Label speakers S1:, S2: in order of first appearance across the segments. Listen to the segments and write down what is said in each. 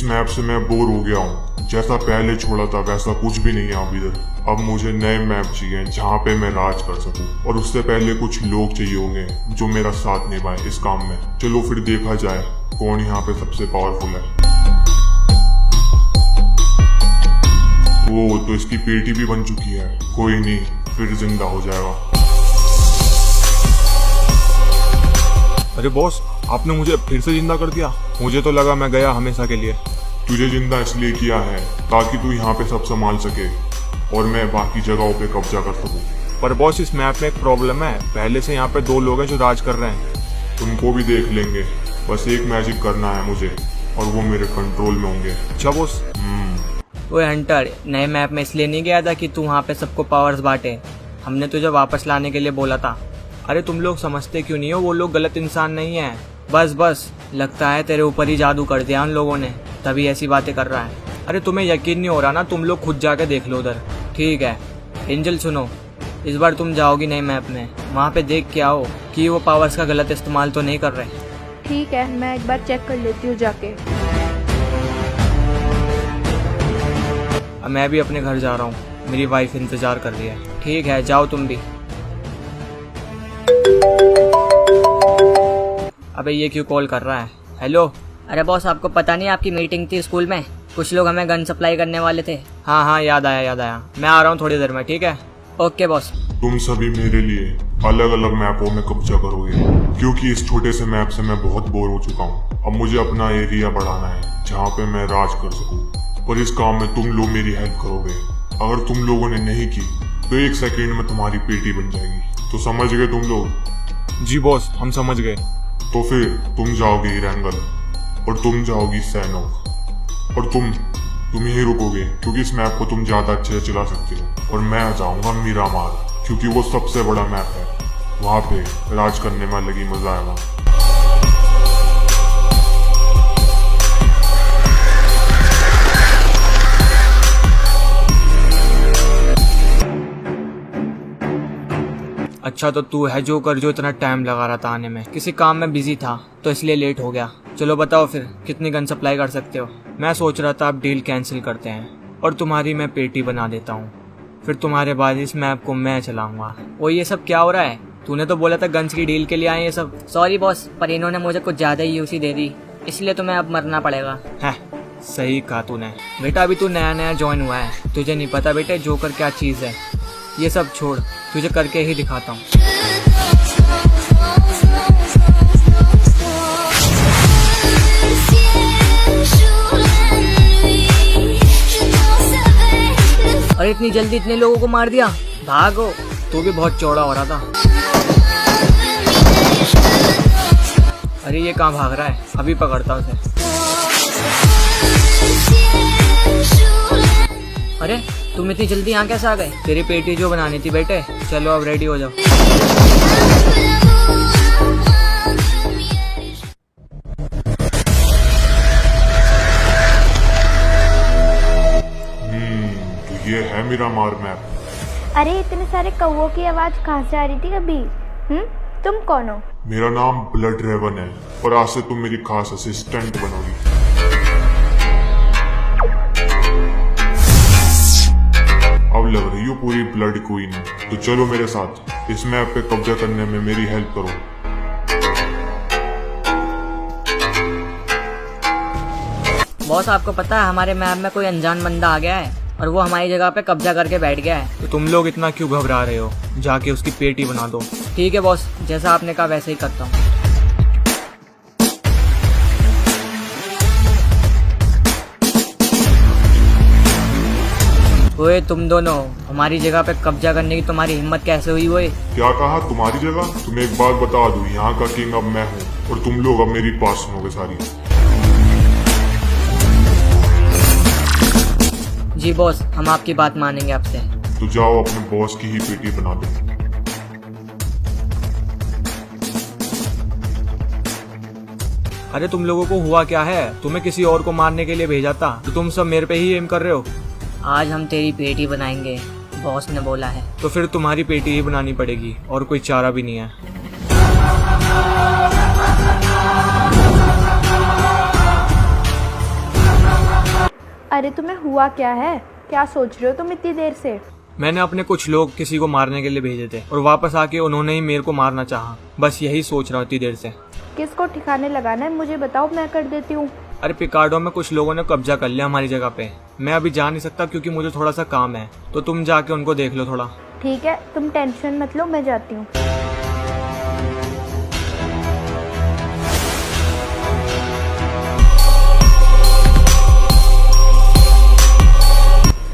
S1: Map से मैं bore हो गया हूँ। जैसा पहले छोड़ा था वैसा कुछ भी नहीं है अब इधर। अब मुझे नए मैप चाहिए जहाँ पे मैं राज कर सकूँ, और उससे पहले कुछ लोग चाहिए होंगे जो मेरा साथ निभाए इस काम में। चलो फिर देखा जाए कौन यहाँ पे सबसे पावरफुल है। वो तो इसकी पेटी भी बन चुकी है, कोई नहीं, फिर जिंदा हो जाएगा।
S2: अरे बॉस, आपने मुझे फिर से जिंदा कर दिया। मुझे तो लगा मैं गया हमेशा के लिए।
S1: तुझे जिंदा इसलिए किया है ताकि तू यहाँ पे सब संभाल सके और मैं बाकी जगहों पे कब्जा कर सकूं।
S2: पर बॉस, इस मैप में एक प्रॉब्लम है। पहले से यहाँ पे 2 लोग हैं जो राज कर रहे हैं।
S1: तुमको भी देख लेंगे, बस एक मैजिक करना है मुझे और वो मेरे कंट्रोल में होंगे।
S2: अच्छा बॉस।
S3: ओए हंटर, नए मैप में इसलिए नहीं गया था कि तू वहाँ पे सबको पावर्स बांटे। हमने तुझे वापस लाने के लिए बोला था।
S2: अरे तुम लोग समझते क्यों नहीं हो? वो लोग गलत इंसान नहीं है।
S3: बस लगता है तेरे ऊपर ही जादू कर दिया उन लोगों ने, तभी ऐसी बातें कर रहा है।
S2: अरे तुम्हें यकीन नहीं हो रहा ना? तुम लोग खुद जाके देख लो उधर।
S3: ठीक है एंजल, सुनो, इस बार तुम जाओगी नए मैप में, वहाँ पे देख के आओ कि वो पावर्स का गलत इस्तेमाल तो नहीं कर रहे।
S4: ठीक है, मैं एक बार चेक कर लेती हूँ जाके।
S3: अब मैं भी अपने घर जा रहा हूँ, मेरी वाइफ इंतजार कर रही है। ठीक है, जाओ तुम भी। अबे ये क्यों कॉल कर रहा है? हेलो।
S5: अरे बॉस, आपको पता नहीं आपकी मीटिंग थी स्कूल में, कुछ लोग हमें गन सप्लाई करने वाले थे।
S3: हाँ, याद आया। मैं आ रहा हूँ थोड़ी देर में, ठीक है?
S5: Okay boss.
S1: तुम सभी मेरे लिए अलग अलग मैपों में कब्जा करोगे, क्योंकि इस छोटे से मैप से मैं बहुत बोर हो चुका हूँ। अब मुझे अपना एरिया बढ़ाना है जहाँ पे मैं राज कर सकूँ, और इस काम में तुम लोग मेरी हेल्प करोगे। अगर तुम लोगों ने नहीं की तो 1 सेकेंड में तुम्हारी पेटी बन जाएगी। तो समझ गए तुम लोग?
S2: जी बॉस, हम समझ गए।
S1: तो फिर तुम जाओगी रैंगल और तुम जाओगी सैनोक, और तुम ही रुकोगे क्योंकि इस मैप को तुम ज्यादा अच्छे से चला सकते हो। और मैं जाऊंगा मीरामार, क्योंकि वो सबसे बड़ा मैप है, वहां पे राज करने में अलग ही मजा आएगा।
S3: अच्छा, तो तू है जोकर जो इतना टाइम लगा रहा था आने में। किसी काम में बिजी था तो इसलिए लेट हो गया। चलो बताओ फिर, कितनी गन सप्लाई कर सकते हो? मैं सोच रहा था आप डील कैंसिल करते हैं और तुम्हारी मैं पेटी बना देता हूँ, फिर तुम्हारे बाद इस मैप को मैं चलाऊंगा। वो ये सब क्या हो रहा है? तूने तो बोला था गन्स की डील के लिए आए ये सब।
S5: सॉरी बॉस, पर इन्होंने मुझे कुछ ज्यादा ही यूसी दे दी, इसलिए तुम्हें अब मरना पड़ेगा।
S3: है, सही कहा तूने। बेटा अभी तू नया ज्वाइन हुआ है, तुझे नहीं पता बेटे जोकर क्या चीज है। ये सब छोड़, तुझे करके ही दिखाता हूँ।
S5: और इतनी जल्दी इतने लोगों को मार दिया, भागो।
S3: तू भी बहुत चौड़ा हो रहा था। अरे ये कहाँ भाग रहा है? अभी पकड़ता हूँ उसे।
S5: अरे तुम इतनी जल्दी यहाँ कैसे आ गए?
S3: तेरी पेटी जो बनानी थी बेटे, चलो अब रेडी हो जाओ।
S1: तो ये है मीरामार मैप।
S4: अरे इतने सारे कौवों की आवाज कहाँ से आ रही थी अभी? तुम कौन हो?
S1: मेरा नाम ब्लड रेवन है और आज से तुम मेरी खास असिस्टेंट बनोगी। अब लग रही हो पूरी ब्लड क्वीन, तो चलो मेरे साथ इस मैप पे कब्जा करने में मेरी हेल्प करो।
S5: बॉस, आपको पता है हमारे मैप में कोई अनजान बंदा आ गया है और वो हमारी जगह पे कब्जा करके बैठ गया है।
S3: तो तुम लोग इतना क्यों घबरा रहे हो? जाके उसकी पेटी बना दो।
S5: ठीक है बॉस, जैसा आपने कहा वैसे ही करता हूँ। ओए तुम दोनों, हमारी जगह पे कब्जा करने की तुम्हारी हिम्मत कैसे हुई? ओए
S1: क्या कहा तुम्हारी जगह? तुम्हें एक बात बता दूं, यहाँ का किंग अब मैं हूँ और तुम लोग अब मेरी पास सुनोगे सारी।
S5: जी बॉस, हम आपकी बात मानेंगे आपसे।
S1: तो जाओ अपने बॉस की ही पेटी बना दो।
S3: अरे तुम लोगों को हुआ क्या है? तुम्हें किसी और को मारने के लिए भेजा था, तो तुम सब मेरे पे ही एम कर रहे हो।
S5: आज हम तेरी पेटी बनाएंगे, बॉस ने बोला है।
S3: तो फिर तुम्हारी पेटी ही बनानी पड़ेगी, और कोई चारा भी नहीं है।
S4: अरे तुम्हें हुआ क्या है? क्या सोच रहे हो तुम इतनी देर से?
S3: मैंने अपने कुछ लोग किसी को मारने के लिए भेजे थे और वापस आके उन्होंने ही मेरे को मारना चाहा। बस यही सोच रहा हूँ इतनी देर से।
S4: किसको ठिकाने लगाना है मुझे बताओ, मैं कर देती हूँ।
S3: अरे पिकार्डो में कुछ लोगों ने कब्जा कर लिया हमारी जगह पे। मैं अभी जा नहीं सकता क्योंकि मुझे थोड़ा सा काम है, तो तुम जाके उनको देख लो थोड़ा।
S4: ठीक है, तुम टेंशन मत लो, मैं जाती हूँ।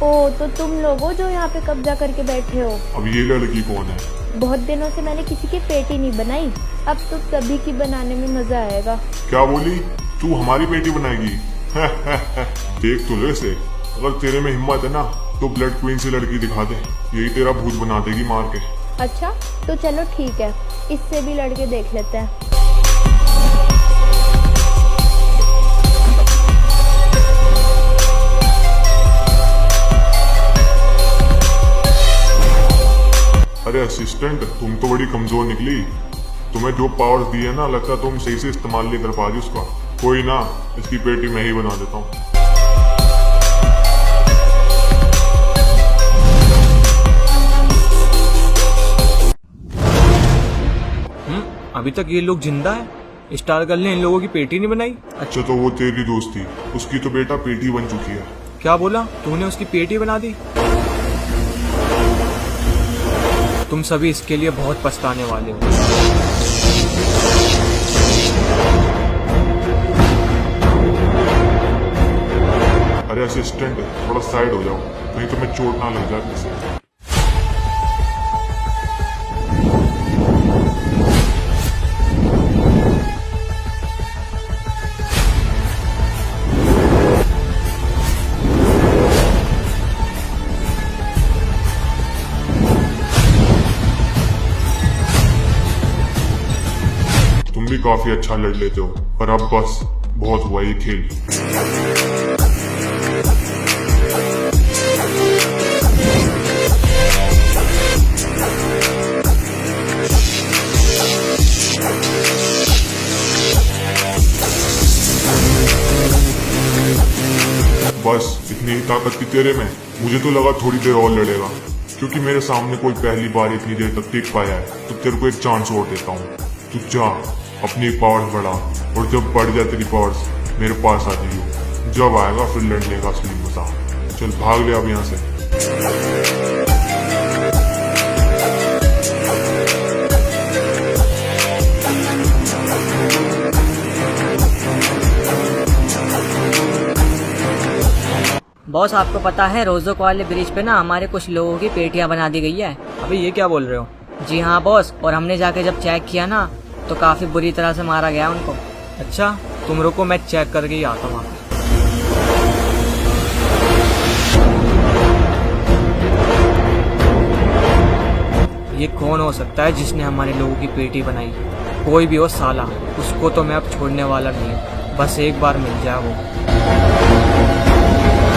S4: ओ, तो तुम लोग हो जो यहाँ पे कब्जा करके बैठे हो।
S1: अब ये लड़की कौन है?
S4: बहुत दिनों से मैंने किसी की पेटी नहीं बनाई, अब तो सभी की बनाने में मजा आएगा।
S1: क्या बोली? तू हमारी बेटी बनाएगी? देख तो ले से, अगर तेरे में हिम्मत है ना तो ब्लड क्वीन से लड़की दिखा दे, यही तेरा भूत बना देगी मार के।
S4: अच्छा तो चलो ठीक है, इससे भी लड़के देख लेते हैं।
S1: अरे असिस्टेंट, तुम तो बड़ी कमजोर निकली। तुम्हें जो पावर्स दिए है ना, लगता तुम सही से इस्तेमाल नहीं कर पा रही उसका। कोई ना, इसकी पेटी मैं ही बना देता हूँ।
S3: अभी तक ये लोग जिंदा है। स्टार गर्ल ने इन लोगों की पेटी नहीं बनाई।
S1: अच्छा तो वो तेरी दोस्त थी, उसकी तो बेटा पेटी बन चुकी है।
S3: क्या बोला तूने? उसकी पेटी बना दी? तुम सभी इसके लिए बहुत पछताने वाले हो।
S1: अरे असिस्टेंट, थोड़ा साइड हो जाओ, नहीं तो मैं चोट ना लग जाए किसी। तुम भी काफी अच्छा लड़ लेते हो, पर अब बस बहुत हुआ ये खेल। बस इतनी ही ताकत थी तेरे में? मुझे तो लगा थोड़ी देर और लड़ेगा, क्योंकि मेरे सामने कोई पहली बार इतनी देर तक टिक पाया है, तो तेरे को एक चांस और देता हूँ। तू जा, अपनी पावर्स बढ़ा, और जब बढ़ जाए तेरी पावर्स मेरे पास आ जाइयो। जब आएगा फिर लड़ने का असली मजा। चल भाग ले अब यहाँ से।
S5: बॉस आपको पता है रोजोक वाले ब्रिज पे ना हमारे कुछ लोगों की पेटियां बना दी गई है।
S3: अबे ये क्या बोल रहे हो?
S5: जी हाँ बॉस, और हमने जाके जब चेक किया ना तो काफी बुरी तरह से मारा गया उनको।
S3: अच्छा तुम रुको, मैं चेक करके ही आता हूँ। ये कौन हो सकता है जिसने हमारे लोगों की पेटी बनाई? कोई भी हो साला, उसको तो मैं अब छोड़ने वाला नहीं हूँ। बस एक बार मिल जाए वो।